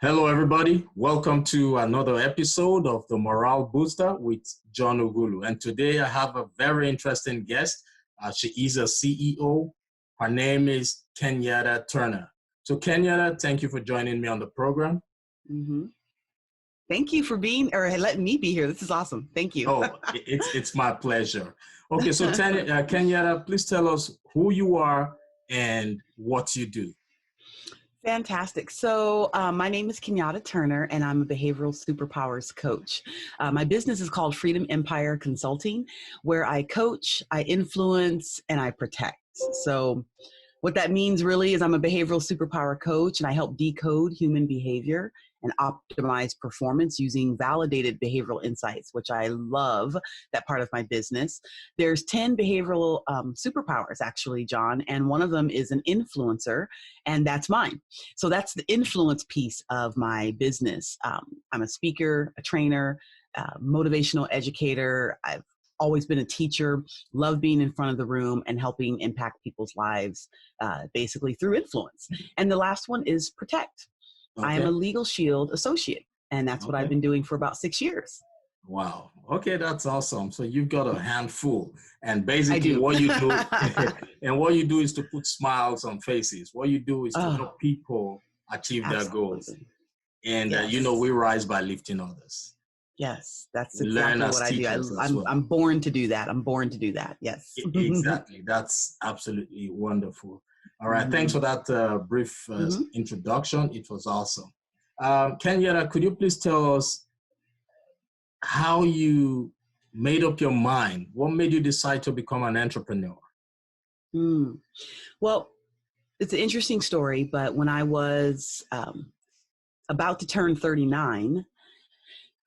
Hello, everybody. Welcome to another episode of the Morale Booster with John Ughulu. And today I have a very interesting guest. She is a CEO. Her name is Kenyatta Turner. So Kenyatta, thank you for joining me on the program. Mm-hmm. Thank you for letting me be here. This is awesome. Thank you. Oh, it's my pleasure. Okay, so Kenyatta, please tell us who you are and what you do. Fantastic. So my name is Kenyatta Turner, and I'm a behavioral superpowers coach. My business is called Freedom Empire Consulting, where I coach, I influence, and I protect. So what that means really is I'm a behavioral superpower coach, and I help decode human behavior and optimize performance using validated behavioral insights, which I love that part of my business. There's 10 behavioral superpowers, actually, John, and one of them is an influencer, and that's mine. So that's the influence piece of my business. I'm a speaker, a trainer, motivational educator. I've always been a teacher, love being in front of the room and helping impact people's lives, basically through influence. And the last one is protect. Okay. I am a Legal Shield associate, and that's what I've been doing for about 6 years. Wow. Okay, that's awesome. So you've got a handful, and basically what you do, and what you do is to put smiles on faces. What you do is to help people achieve their goals, and we rise by lifting others. Yes, that's exactly what I do. I'm born to do that. I'm born to do that. Yes. Exactly. That's absolutely wonderful. All right. Thanks for that brief introduction. It was awesome. Kenyatta, could you please tell us how you made up your mind? What made you decide to become an entrepreneur? Well, it's an interesting story, but when I was about to turn 39,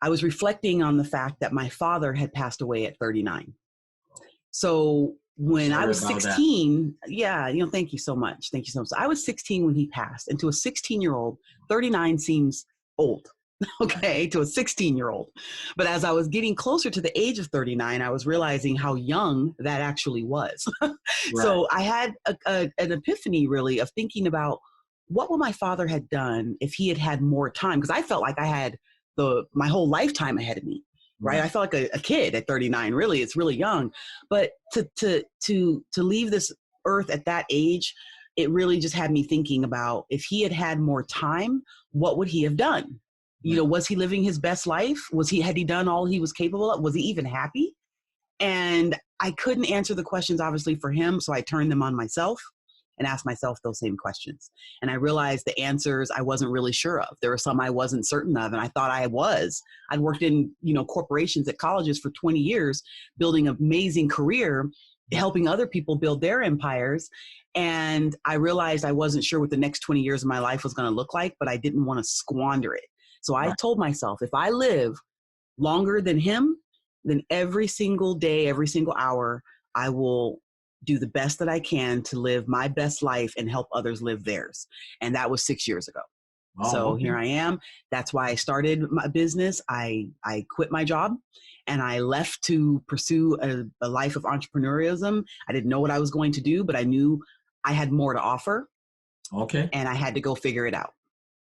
I was reflecting on the fact that my father had passed away at 39. So when I was 16, thank you so much. Thank you so much. I was 16 when he passed, and to a 16-year-old, 39 seems old, okay, to a 16-year-old. But as I was getting closer to the age of 39, I was realizing how young that actually was. Right. So I had an epiphany, really, of thinking about what would my father had done if he had had more time, because I felt like I had my whole lifetime ahead of me. Right. I felt like a kid at 39. Really, it's really young. But to leave this earth at that age, it really just had me thinking about if he had had more time, what would he have done? You know, was he living his best life? Had he done all he was capable of? Was he even happy? And I couldn't answer the questions, obviously, for him. So I turned them on myself and asked myself those same questions. And I realized the answers I wasn't really sure of. There were some I wasn't certain of, and I thought I was. I'd worked in, corporations at colleges for 20 years, building an amazing career, helping other people build their empires. And I realized I wasn't sure what the next 20 years of my life was going to look like, but I didn't want to squander it. So I told myself, if I live longer than him, then every single day, every single hour, I will do the best that I can to live my best life and help others live theirs. And that was 6 years ago. So here I am. That's why I started my business. I quit my job and I left to pursue a life of entrepreneurialism. I didn't know what I was going to do, but I knew I had more to offer. Okay. And I had to go figure it out.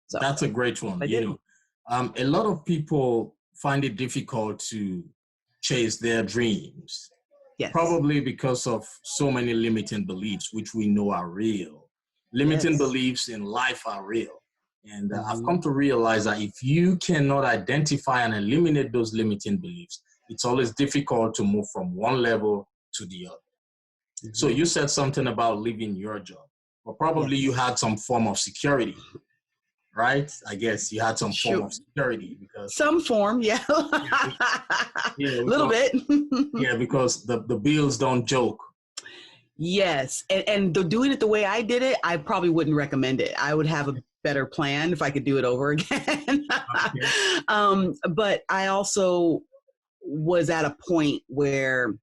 So that's a great one. A lot of people find it difficult to chase their dreams. Yes. Probably because of so many limiting beliefs, which we know are real. Limiting beliefs in life are real. And I've come to realize that if you cannot identify and eliminate those limiting beliefs, it's always difficult to move from one level to the other. So you said something about leaving your job, but probably you had some form of security, right? I guess you had some form of security because some form, a little bit. Because the bills don't joke. Yes, and doing it the way I did it, I probably wouldn't recommend it. I would have a better plan if I could do it over again. But I also was at a point where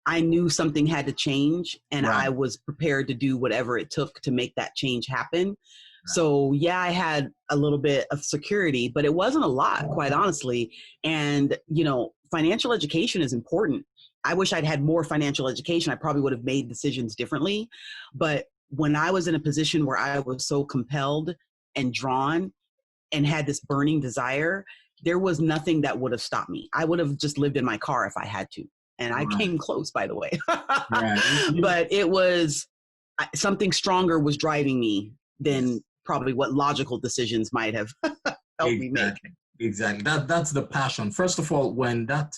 I knew something had to change, and I was prepared to do whatever it took to make that change happen. So I had a little bit of security, but it wasn't a lot, quite honestly. And, financial education is important. I wish I'd had more financial education. I probably would have made decisions differently. But when I was in a position where I was so compelled and drawn and had this burning desire, there was nothing that would have stopped me. I would have just lived in my car if I had to. And I came close, by the way. But it was something stronger was driving me than probably what logical decisions might have helped me make. Exactly. That's the passion. First of all, when that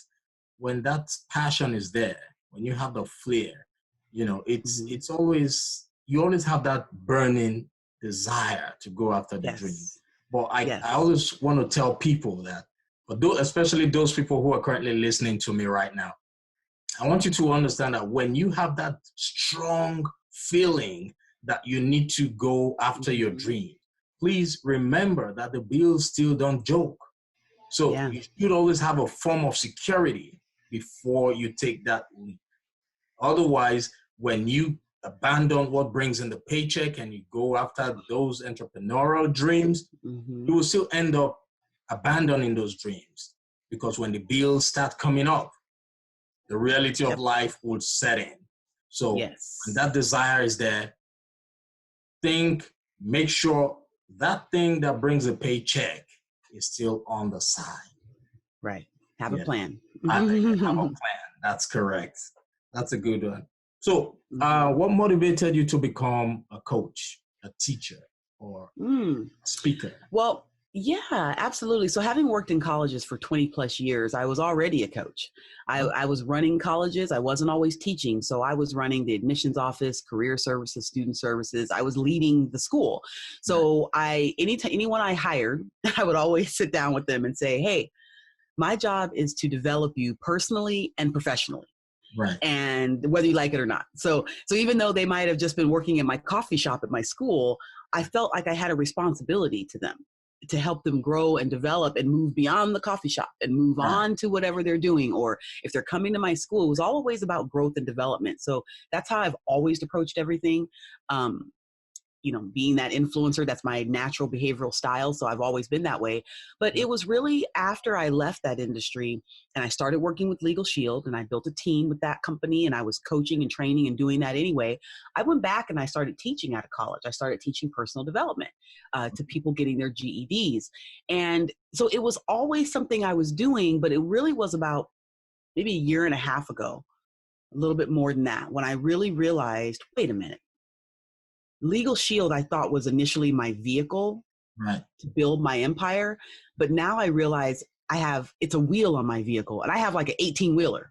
passion is there, when you have the flair, you know, it's always, you always have that burning desire to go after the dream. But I always want to tell people that, especially those people who are currently listening to me right now, I want you to understand that when you have that strong feeling that you need to go after your dream, please remember that the bills still don't joke. So you should always have a form of security before you take that leap. Otherwise, when you abandon what brings in the paycheck and you go after those entrepreneurial dreams, you will still end up abandoning those dreams, because when the bills start coming up, the reality of life will set in. So when that desire is there, make sure that thing that brings a paycheck is still on the side. Right. Have a plan. Have a plan. That's correct. That's a good one. So what motivated you to become a coach, a teacher, or speaker? Well, yeah, absolutely. So having worked in colleges for 20 plus years, I was already a coach. I was running colleges. I wasn't always teaching. So I was running the admissions office, career services, student services. I was leading the school. So anyone I hired, I would always sit down with them and say, hey, my job is to develop you personally and professionally. Right. And whether you like it or not. So even though they might have just been working in my coffee shop at my school, I felt like I had a responsibility to them to help them grow and develop and move beyond the coffee shop and move on to whatever they're doing. Or if they're coming to my school, it was always about growth and development. So that's how I've always approached everything. You know, being that influencer, that's my natural behavioral style. So I've always been that way. But it was really after I left that industry and I started working with Legal Shield and I built a team with that company and I was coaching and training and doing that anyway. I went back and I started teaching out of college. I started teaching personal development to people getting their GEDs. And so it was always something I was doing, but it really was about maybe a year and a half ago, a little bit more than that, when I really realized, wait a minute. Legal Shield, I thought, was initially my vehicle to build my empire. But now I realize it's a wheel on my vehicle and I have like an 18-wheeler.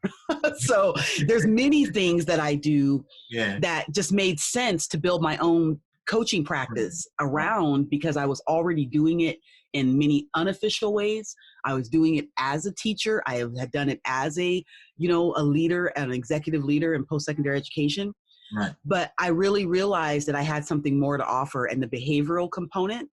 So there's many things that I do that just made sense to build my own coaching practice around, because I was already doing it in many unofficial ways. I was doing it as a teacher. I had done it as a leader, an executive leader in post-secondary education. Right. But I really realized that I had something more to offer, and the behavioral component,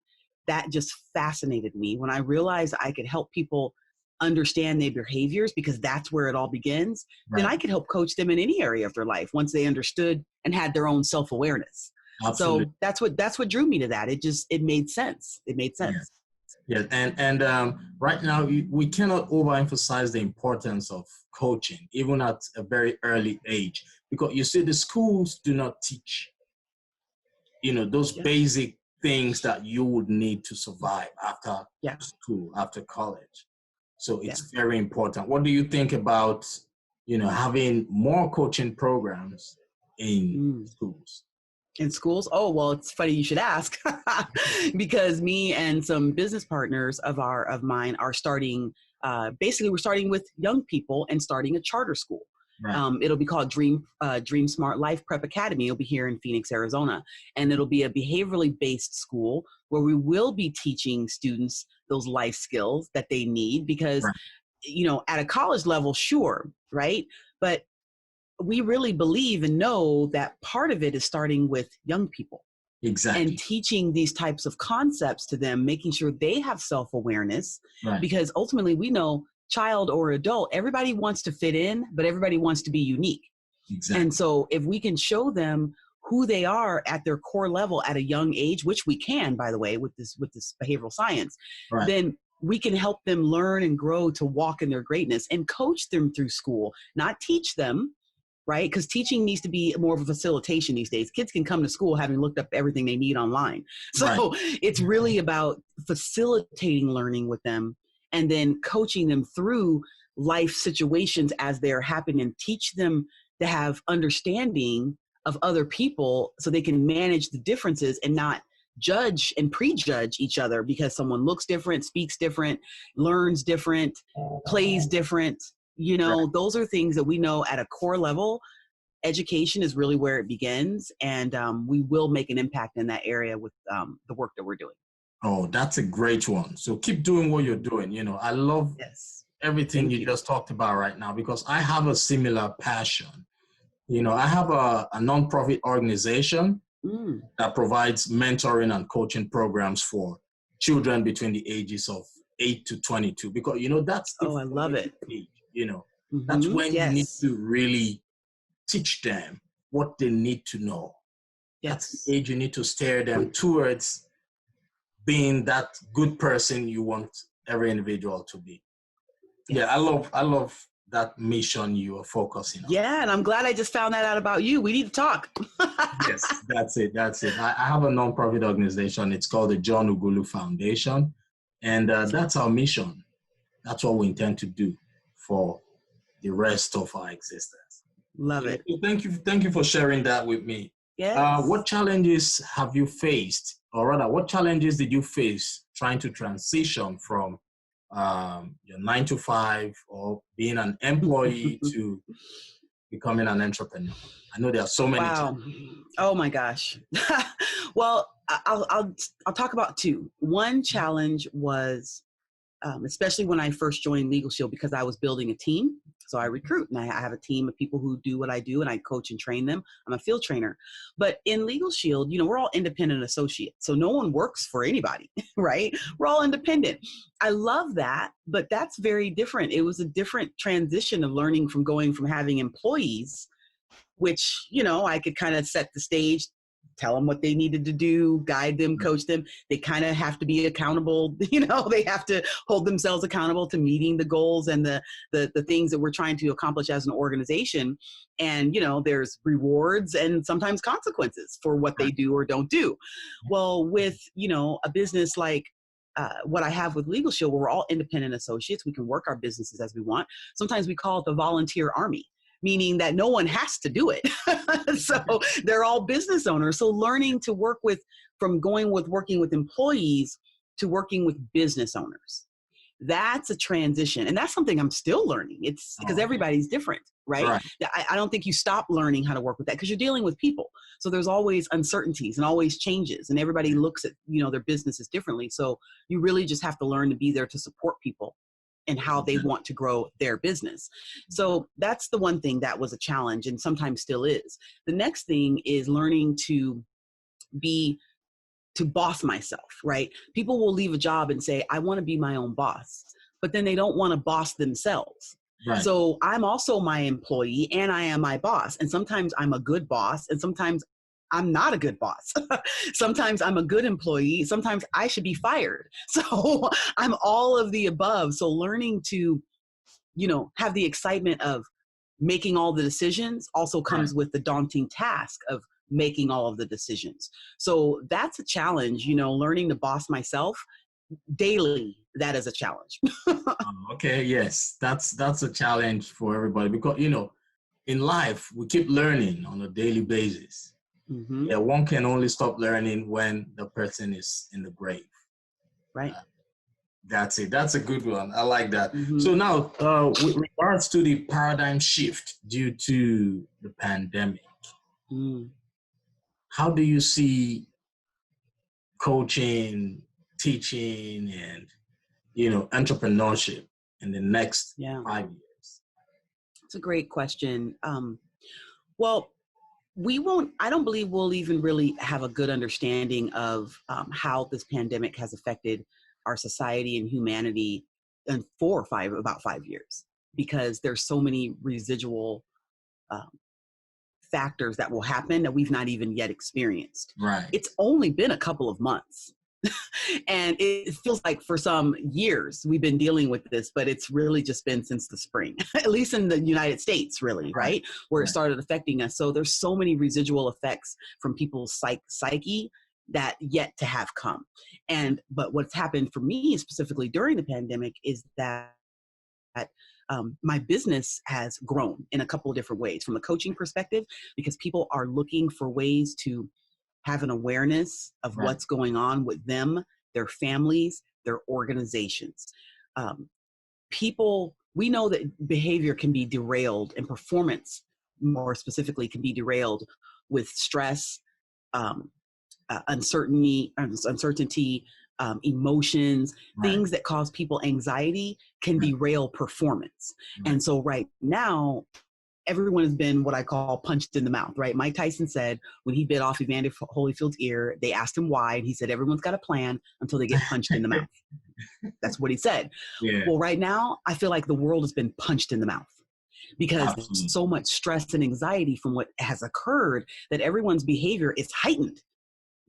that just fascinated me when I realized I could help people understand their behaviors, because that's where it all begins. Then I could help coach them in any area of their life once they understood and had their own self-awareness. Absolutely. So that's what drew me to that. It made sense. It made sense. Yeah. And right now we cannot overemphasize the importance of coaching, even at a very early age, because you see the schools do not teach, those basic things that you would need to survive after school, after college. So it's very important. What do you think about, having more coaching programs in schools? In schools? Oh, well, it's funny you should ask because me and some business partners of mine are starting, basically we're starting with young people and starting a charter school. Right. It'll be called Dream Smart Life Prep Academy. It'll be here in Phoenix, Arizona. And it'll be a behaviorally based school where we will be teaching students those life skills that they need, because, at a college level, sure, right? But we really believe and know that part of it is starting with young people. Exactly. And teaching these types of concepts to them, making sure they have self-awareness, because ultimately we know, child or adult, everybody wants to fit in, but everybody wants to be unique. Exactly. And so if we can show them who they are at their core level at a young age, which we can, by the way, with this behavioral science, then we can help them learn and grow to walk in their greatness and coach them through school, not teach them, right? Because teaching needs to be more of a facilitation these days. Kids can come to school having looked up everything they need online. So it's really about facilitating learning with them and then coaching them through life situations as they're happening, and teach them to have understanding of other people so they can manage the differences and not judge and prejudge each other because someone looks different, speaks different, learns different, plays different. You know, those are things that we know at a core level. Education is really where it begins, and we will make an impact in that area with the work that we're doing. Oh, that's a great one. So keep doing what you're doing. You know, I love everything you just talked about right now, because I have a similar passion. You know, I have a nonprofit organization that provides mentoring and coaching programs for children between the ages of 8 to 22, because, you know, that's the I love it. Age, you know, that's when you need to really teach them what they need to know. That's the age you need to steer them towards being that good person you want every individual to be. Yeah, I love that mission you are focusing on. Yeah, and I'm glad I just found that out about you. We need to talk. Yes, that's it. I have a nonprofit organization. It's called the John Ughulu Foundation. And that's our mission. That's what we intend to do for the rest of our existence. Love it. Thank you for sharing that with me. Yes. What challenges have you faced, or rather, what challenges did you face trying to transition from your 9 to 5 or being an employee to becoming an entrepreneur? I know there are so many. Wow. Oh my gosh. Well, I'll talk about two. One challenge was, especially when I first joined Legal Shield, because I was building a team. So I recruit, and I have a team of people who do what I do, and I coach and train them. I'm a field trainer. But in Legal Shield, you know, we're all independent associates. So no one works for anybody, right? We're all independent. I love that, but that's very different. It was a different transition of learning from going from having employees, which, you know, I could kind of set the stage, tell them what they needed to do, guide them, coach them. They kind of have to be accountable. You know, they have to hold themselves accountable to meeting the goals and the things that we're trying to accomplish as an organization. And, you know, there's rewards and sometimes consequences for what they do or don't do. Well, with, you know, a business like what I have with Legal Shield, where we're all independent associates, we can work our businesses as we want. Sometimes we call it the volunteer army, meaning that no one has to do it. So they're all business owners. So learning to work with, from working with employees to working with business owners, that's a transition. And that's something I'm still learning. It's because everybody's different, right? I don't think you stop learning how to work with that, because you're dealing with people. So there's always uncertainties and always changes, and everybody looks at, you know, their businesses differently. So you really just have to learn to be there to support people and how they want to grow their business. So that's the one thing that was a challenge, and sometimes still is. The next thing is learning to boss myself, right? People will leave a job and say, I want to be my own boss, but then they don't want to boss themselves. Right. So I'm also my employee and I am my boss. And sometimes I'm a good boss, and sometimes I'm not a good boss. Sometimes I'm a good employee. Sometimes I should be fired. So I'm all of the above. So learning to, you know, have the excitement of making all the decisions also comes with the daunting task of making all of the decisions. So that's a challenge, you know, learning to boss myself daily. That is a challenge. Okay. Yes. That's a challenge for everybody, because, you know, in life, we keep learning on a daily basis. Yeah, one can only stop learning when the person is in the grave. Right. That's it. That's a good one. I like that. So now, with regards to the paradigm shift due to the pandemic, how do you see coaching, teaching, and, you know, entrepreneurship in the next 5 years? It's a great question. Well, I don't believe we'll even really have a good understanding of how this pandemic has affected our society and humanity in about 5 years, because there's so many residual factors that will happen that we've not even yet experienced. Right. It's only been a couple of months. And it feels like for some years we've been dealing with this, but it's really just been since the spring, at least in the United States, really, right? Where it started affecting us. So there's so many residual effects from people's psyche that yet to have come. But what's happened for me specifically during the pandemic is that my business has grown in a couple of different ways from a coaching perspective, because people are looking for ways to have an awareness of what's going on with them, their families, their organizations. We know that behavior can be derailed, and performance more specifically can be derailed with stress, uncertainty, emotions, things that cause people anxiety can derail performance. And so right now, everyone has been what I call punched in the mouth, right? Mike Tyson said when he bit off Evander Holyfield's ear, they asked him why, and he said, everyone's got a plan until they get punched in the mouth. That's what he said. Yeah. Well, right now, I feel like the world has been punched in the mouth because there's so much stress and anxiety from what has occurred that everyone's behavior is heightened,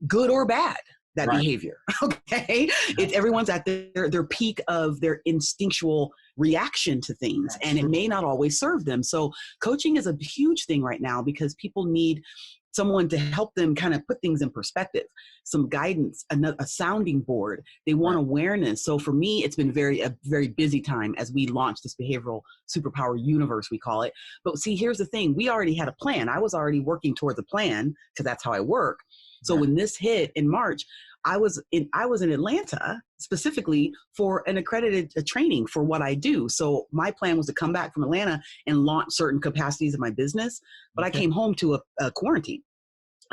good or bad. That behavior, okay? Everyone's at their peak of their instinctual reaction to things, and it may not always serve them. So coaching is a huge thing right now because people need someone to help them kind of put things in perspective, some guidance, a sounding board. They want awareness. So for me, it's been a very busy time as we launched this behavioral superpower universe, we call it. But see, here's the thing. We already had a plan. I was already working towards a plan because that's how I work. So when this hit in March, I was in Atlanta specifically for an accredited training for what I do. So my plan was to come back from Atlanta and launch certain capacities of my business, but I came home to a quarantine.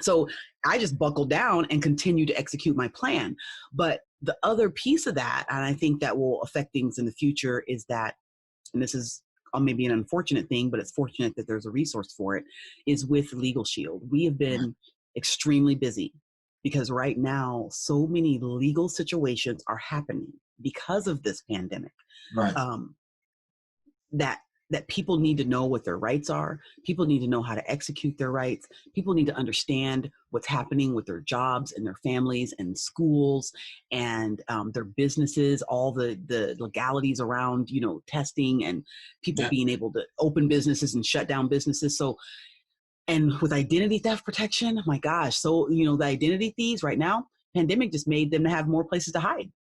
So I just buckled down and continued to execute my plan. But the other piece of that, and I think that will affect things in the future, is that, and this is maybe an unfortunate thing, but it's fortunate that there's a resource for it, is with Legal Shield. We have been extremely busy because right now so many legal situations are happening because of this pandemic. That people need to know what their rights are. People need to know how to execute their rights. People need to understand what's happening with their jobs and their families and schools and their businesses, all the legalities around, testing and people being able to open businesses and shut down businesses. So, and with identity theft protection, oh my gosh. So, the identity thieves right now, pandemic just made them have more places to hide.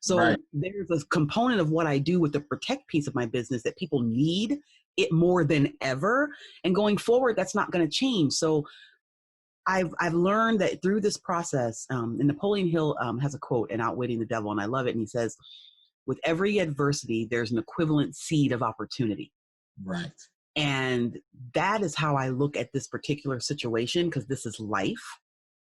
So there's a component of what I do with the protect piece of my business that people need it more than ever. And going forward, that's not going to change. So I've learned that through this process, and Napoleon Hill has a quote in Outwitting the Devil, and I love it. And he says, with every adversity, there's an equivalent seed of opportunity. Right. And that is how I look at this particular situation, because this is life.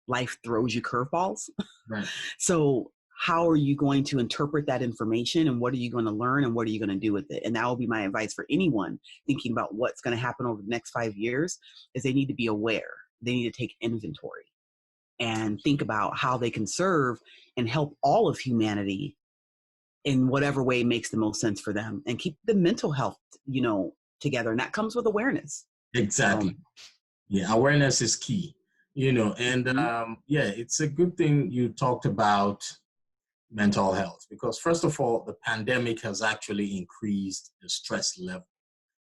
Life throws you curveballs. Right. So how are you going to interpret that information, and what are you going to learn, and what are you going to do with it? And that will be my advice for anyone thinking about what's going to happen over the next 5 years, is they need to be aware. They need to take inventory and think about how they can serve and help all of humanity in whatever way makes the most sense for them, and keep the mental health, together. And that comes with awareness. Exactly. Yeah. Awareness is key, and it's a good thing you talked about mental health, because first of all, the pandemic has actually increased the stress level.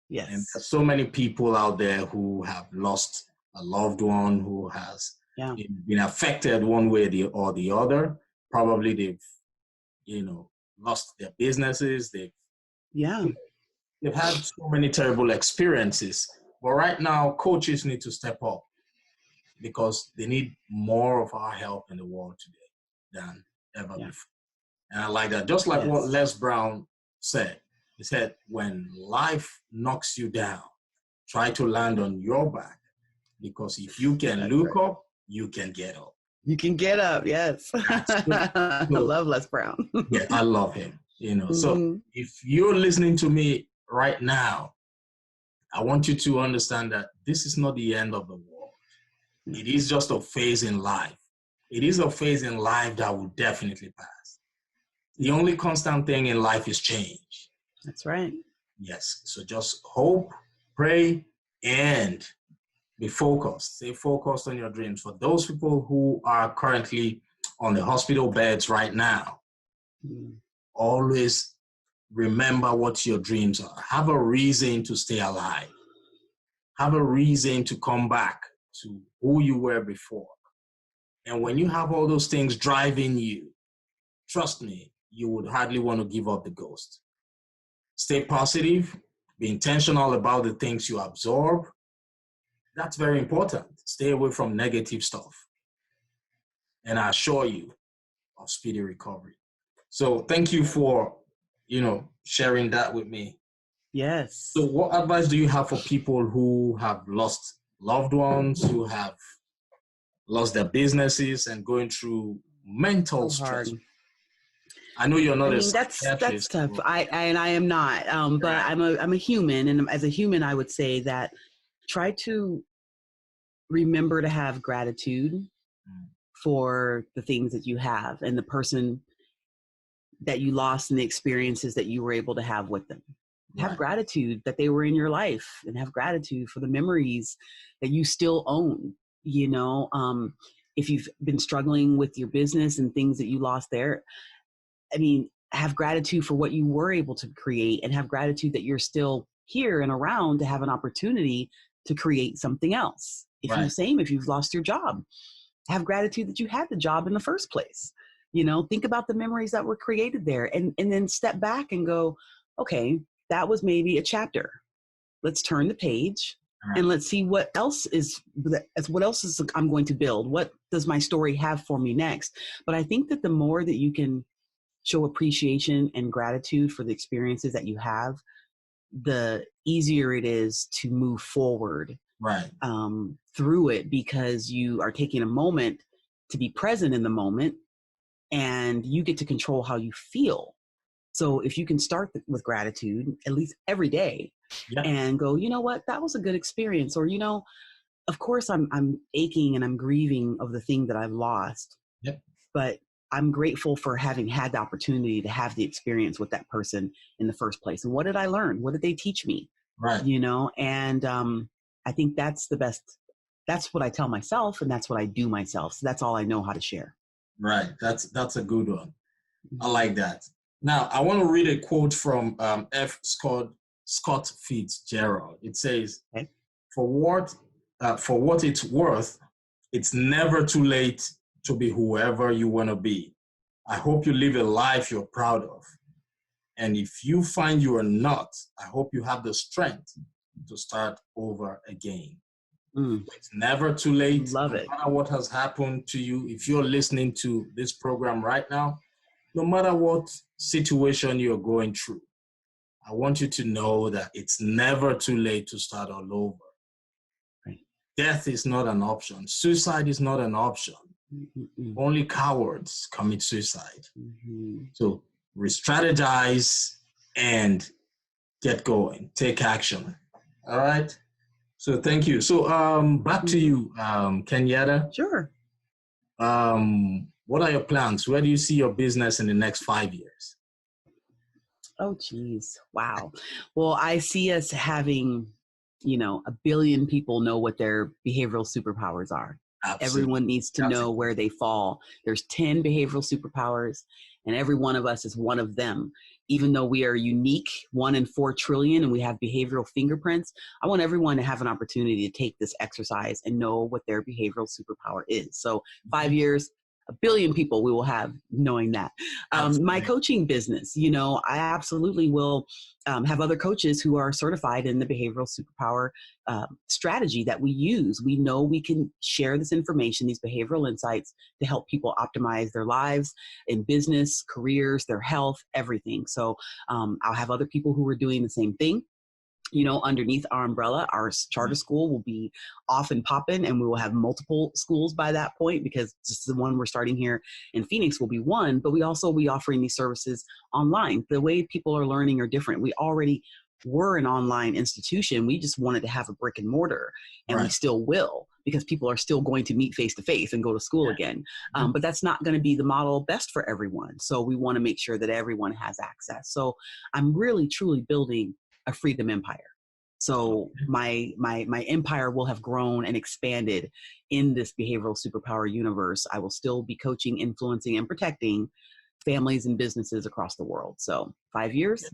Yes. And there's so many people out there who have lost a loved one, who has been affected one way or the other. Probably they've, lost their businesses. They've had so many terrible experiences. But right now, coaches need to step up because they need more of our help in the world today than ever before. And I like that. Just like what Les Brown said. He said, when life knocks you down, try to land on your back, because if you can look up, you can get up. You can get up, yes. I love Les Brown. Yeah, I love him. So if you're listening to me right now, I want you to understand that this is not the end of the world. It is just a phase in life. It is a phase in life that will definitely pass. The only constant thing in life is change. That's right. Yes. So just hope, pray, and be focused. Stay focused on your dreams. For those people who are currently on the hospital beds right now, always remember what your dreams are. Have a reason to stay alive. Have a reason to come back to who you were before. And when you have all those things driving you, trust me, you would hardly want to give up the ghost. Stay positive, be intentional about the things you absorb. That's very important. Stay away from negative stuff. And I assure you of speedy recovery. So thank you for, sharing that with me. Yes. So what advice do you have for people who have lost loved ones, who have lost their businesses and going through mental stress? I know you're not a psychiatrist. That's tough. I am not. But right. I'm a human, and as a human, I would say that try to remember to have gratitude for the things that you have and the person that you lost and the experiences that you were able to have with them. Right. Have gratitude that they were in your life, and have gratitude for the memories that you still own. If you've been struggling with your business and things that you lost there, have gratitude for what you were able to create, and have gratitude that you're still here and around to have an opportunity to create something else. If you've lost your job, have gratitude that you had the job in the first place. Think about the memories that were created there, and then step back and go, okay, that was maybe a chapter. Let's turn the page and let's see what else I'm going to build. What does my story have for me next? But I think that the more that you can show appreciation and gratitude for the experiences that you have, the easier it is to move forward through it, because you are taking a moment to be present in the moment, and you get to control how you feel. So if you can start with gratitude, at least every day, and go, you know what, that was a good experience. Or, of course I'm aching and I'm grieving of the thing that I've lost, but I'm grateful for having had the opportunity to have the experience with that person in the first place. And what did I learn? What did they teach me? And I think that's the best. That's what I tell myself, and that's what I do myself. So that's all I know how to share. Right. That's a good one. I like that. Now, I want to read a quote from F. Scott Fitzgerald. It says, for what it's worth, it's never too late to be whoever you want to be. I hope you live a life you're proud of. And if you find you are not, I hope you have the strength to start over again. It's never too late. Love it. No matter what has happened to you, if you're listening to this program right now, no matter what situation you're going through, I want you to know that it's never too late to start all over. Right. Death is not an option. Suicide is not an option. Only cowards commit suicide. So re-strategize and get going. Take action. All right? So thank you. So back to you, Kenyatta. Sure. What are your plans? Where do you see your business in the next 5 years? Oh, geez. Wow. Well, I see us having, 1 billion people know what their behavioral superpowers are. Absolutely. Everyone needs to know where they fall. There's 10 behavioral superpowers, and every one of us is one of them. Even though we are unique, 1 in 4 trillion, and we have behavioral fingerprints, I want everyone to have an opportunity to take this exercise and know what their behavioral superpower is. So 5 years, 1 billion people we will have knowing that. My coaching business, I absolutely will have other coaches who are certified in the behavioral superpower strategy that we use. We know we can share this information, these behavioral insights, to help people optimize their lives in business, careers, their health, everything. So I'll have other people who are doing the same thing. Underneath our umbrella, our charter school will be off and popping, and we will have multiple schools by that point, because just the one we're starting here in Phoenix will be one, but we also will be offering these services online. The way people are learning are different. We already were an online institution. We just wanted to have a brick and mortar, and we still will, because people are still going to meet face to face and go to school again. But that's not going to be the model best for everyone. So we want to make sure that everyone has access. So I'm really, truly building a freedom empire. So my empire will have grown and expanded in this behavioral superpower universe. I will still be coaching, influencing, and protecting families and businesses across the world. So 5 years,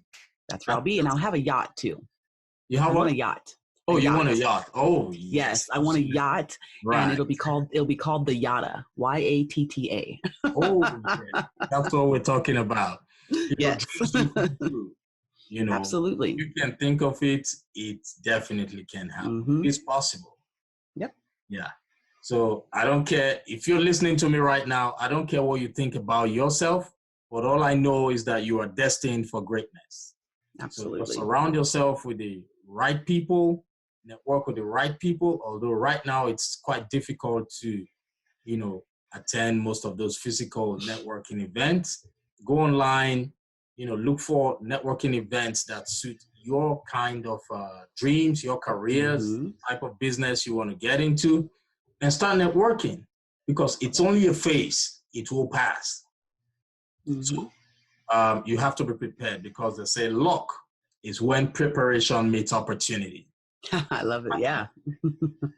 that's where I'll be. And I'll have a yacht too. I want a yacht. Oh, you want a yacht? Oh, yes. I want a yacht, right. And it'll be called the Yatta, Yatta. Oh, okay. That's what we're talking about. Yes. You know, absolutely. You can think of it. It definitely can happen. Mm-hmm. It's possible. Yep. Yeah. So I don't care if you're listening to me right now. I don't care what you think about yourself, but all I know is that you are destined for greatness. Absolutely. So surround yourself with the right people, network with the right people. Although right now it's quite difficult to, attend most of those physical networking events. Go online, look for networking events that suit your kind of dreams, your careers, mm-hmm. type of business you want to get into, and start networking, because it's only a phase. It will pass. Mm-hmm. So you have to be prepared, because they say luck is when preparation meets opportunity. I love it. Yeah.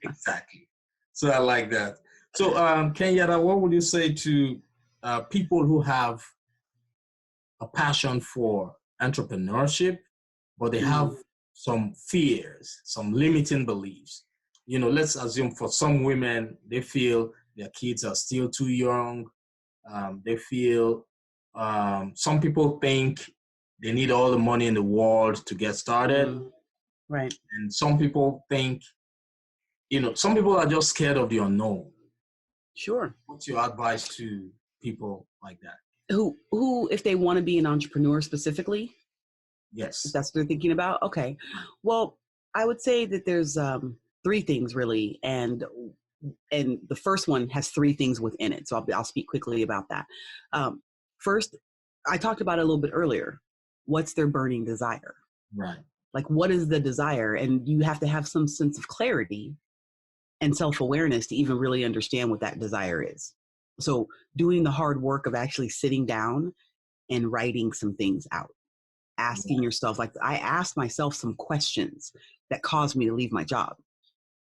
Exactly. So I like that. So Kenyatta, what would you say to people who have a passion for entrepreneurship, but they have some fears, some limiting beliefs? Let's assume for some women, they feel their kids are still too young. They feel, some people think they need all the money in the world to get started. Right. And some people think, some people are just scared of the unknown. Sure. What's your advice to people like that? Who, if they want to be an entrepreneur specifically? Yes. If that's what they're thinking about? Okay. Well, I would say that there's 3 things really. And the first one has 3 things within it. So I'll speak quickly about that. First, I talked about it a little bit earlier. What's their burning desire? Right. Like, what is the desire? And you have to have some sense of clarity and self-awareness to even really understand what that desire is. So doing the hard work of actually sitting down and writing some things out, asking yourself, like I asked myself some questions that caused me to leave my job,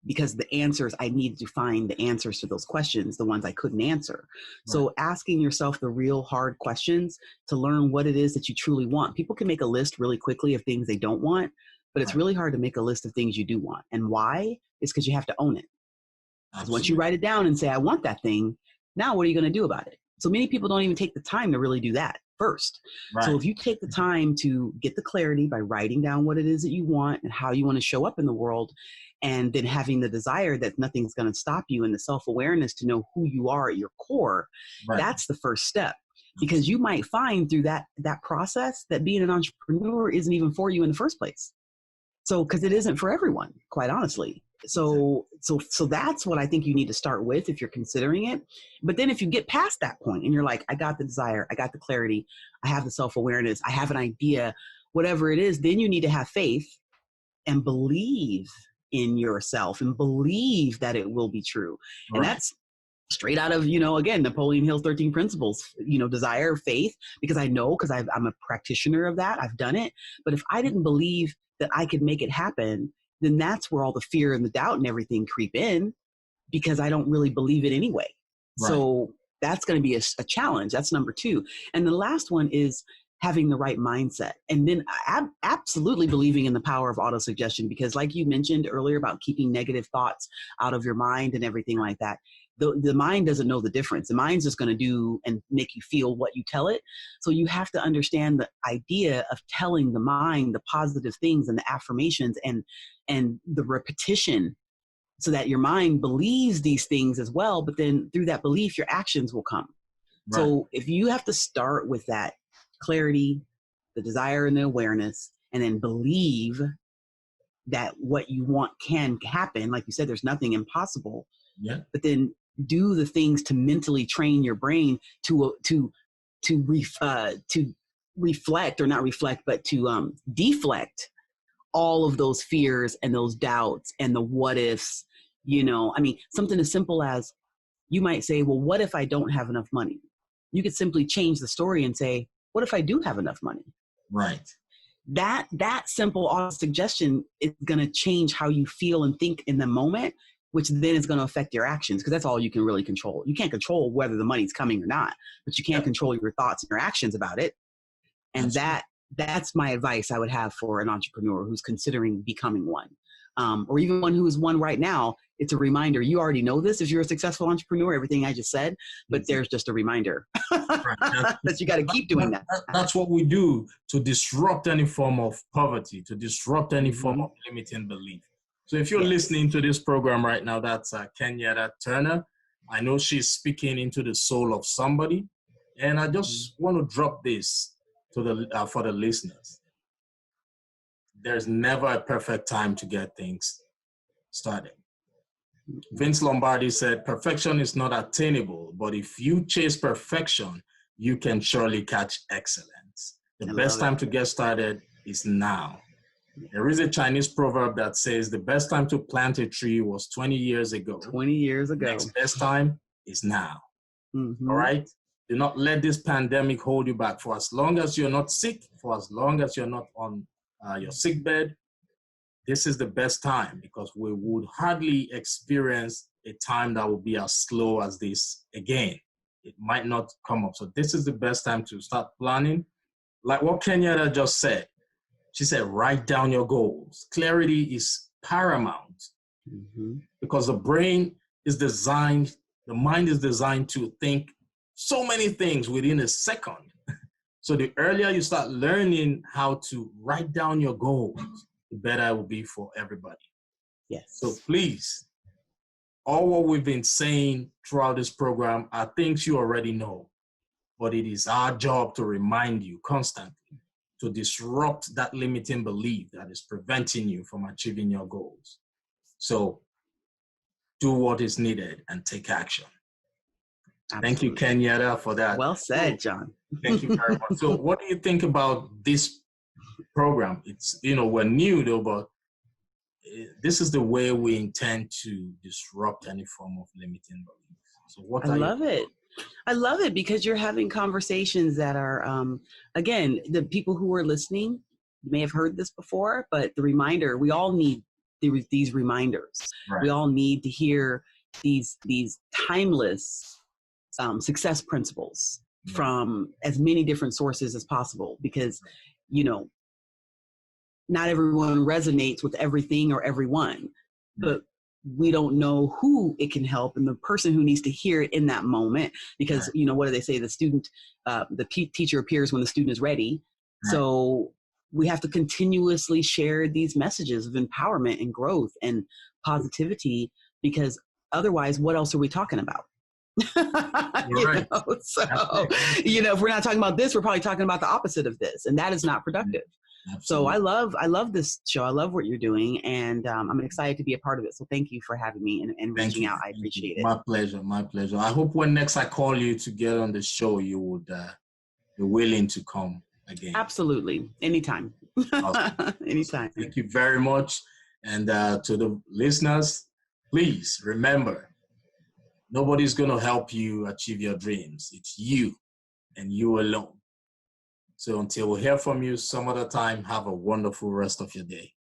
because the answers, I needed to find the answers to those questions, the ones I couldn't answer. Right. So asking yourself the real hard questions to learn what it is that you truly want. People can make a list really quickly of things they don't want, but it's really hard to make a list of things you do want. And why? It's because you have to own it. Because once you write it down and say, I want that thing, now what are you going to do about it? So many people don't even take the time to really do that first. Right. So if you take the time to get the clarity by writing down what it is that you want and how you want to show up in the world, and then having the desire that nothing's going to stop you, and the self-awareness to know who you are at your core, that's the first step. Because you might find through that process that being an entrepreneur isn't even for you in the first place. So, because it isn't for everyone, quite honestly. So that's what I think you need to start with if you're considering it. But then if you get past that point and you're like, I got the desire, I got the clarity, I have the self-awareness, I have an idea, whatever it is, then you need to have faith and believe in yourself and believe that it will be true. Right. And that's straight out of, again, Napoleon Hill's 13 principles, desire, faith, because I'm a practitioner of that. I've done it. But if I didn't believe that I could make it happen, then that's where all the fear and the doubt and everything creep in, because I don't really believe it anyway. Right. So that's going to be a challenge. That's number 2. And the last one is having the right mindset. And then absolutely believing in the power of autosuggestion, because like you mentioned earlier about keeping negative thoughts out of your mind and everything like that, the mind doesn't know the difference. The mind's just going to do and make you feel what you tell it. So you have to understand the idea of telling the mind the positive things and the affirmations and the repetition, so that your mind believes these things as well. But then through that belief, your actions will come. Right. So if you have to start with that clarity, the desire and the awareness, and then believe that what you want can happen. Like you said, there's nothing impossible. Yeah. But then do the things to mentally train your brain to reflect, or not reflect, but to deflect all of those fears and those doubts and the what ifs. Something as simple as, you might say, well, what if I don't have enough money? You could simply change the story and say, what if I do have enough money? Right. that simple auto-suggestion is going to change how you feel and think in the moment, which then is going to affect your actions, because that's all you can really control. You can't control whether the money's coming or not, but you can control your thoughts and your actions about it. And that's my advice I would have for an entrepreneur who's considering becoming one, or even one who is one right now. It's a reminder. You already know this if you're a successful entrepreneur, everything I just said, but there's just a reminder that you got to keep doing that. That's what we do to disrupt any form of poverty, to disrupt any form of limiting belief. So if you're listening to this program right now, that's Kenyatta Turner. I know she's speaking into the soul of somebody. And I just want to drop this to for the listeners. There's never a perfect time to get things started. Vince Lombardi said, perfection is not attainable, but if you chase perfection, you can surely catch excellence. The best time to get started is now. There is a Chinese proverb that says the best time to plant a tree was 20 years ago. 20 years ago. Next best time is now. All right? Do not let this pandemic hold you back. For as long as you're not sick, for as long as you're not on your sick bed, this is the best time, because we would hardly experience a time that will be as slow as this again. It might not come up. So this is the best time to start planning. Like what Kenyatta just said. She said, write down your goals. Clarity is paramount because the brain is designed, the mind is designed to think so many things within a second. So the earlier you start learning how to write down your goals, the better it will be for everybody. Yes. So please, all what we've been saying throughout this program are things you already know, but it is our job to remind you constantly to disrupt that limiting belief that is preventing you from achieving your goals. So do what is needed and take action. Absolutely. Thank you, Kenyatta, for that. Well said, John. Thank you very much. So what do you think about this program? It's, we're new though, but this is the way we intend to disrupt any form of limiting belief. So what I love it. I love it because you're having conversations that are, again, the people who are listening may have heard this before, but the reminder, we all need these reminders. Right. We all need to hear these timeless success principles from as many different sources as possible, because, not everyone resonates with everything or everyone, but we don't know who it can help and the person who needs to hear it in that moment, because, what do they say? The student, the teacher appears when the student is ready. Right. So we have to continuously share these messages of empowerment and growth and positivity, because otherwise, what else are we talking about? Right. So, if we're not talking about this, we're probably talking about the opposite of this, and that is not productive. Absolutely. So I love this show. I love what you're doing, and I'm excited to be a part of it. So thank you for having me and reaching out. I appreciate it. My pleasure. My pleasure. I hope when next I call you to get on the show, you would be willing to come again. Absolutely. Anytime. Awesome. Anytime. Thank you very much. And to the listeners, please remember, nobody's going to help you achieve your dreams. It's you and you alone. So until we hear from you some other time, have a wonderful rest of your day.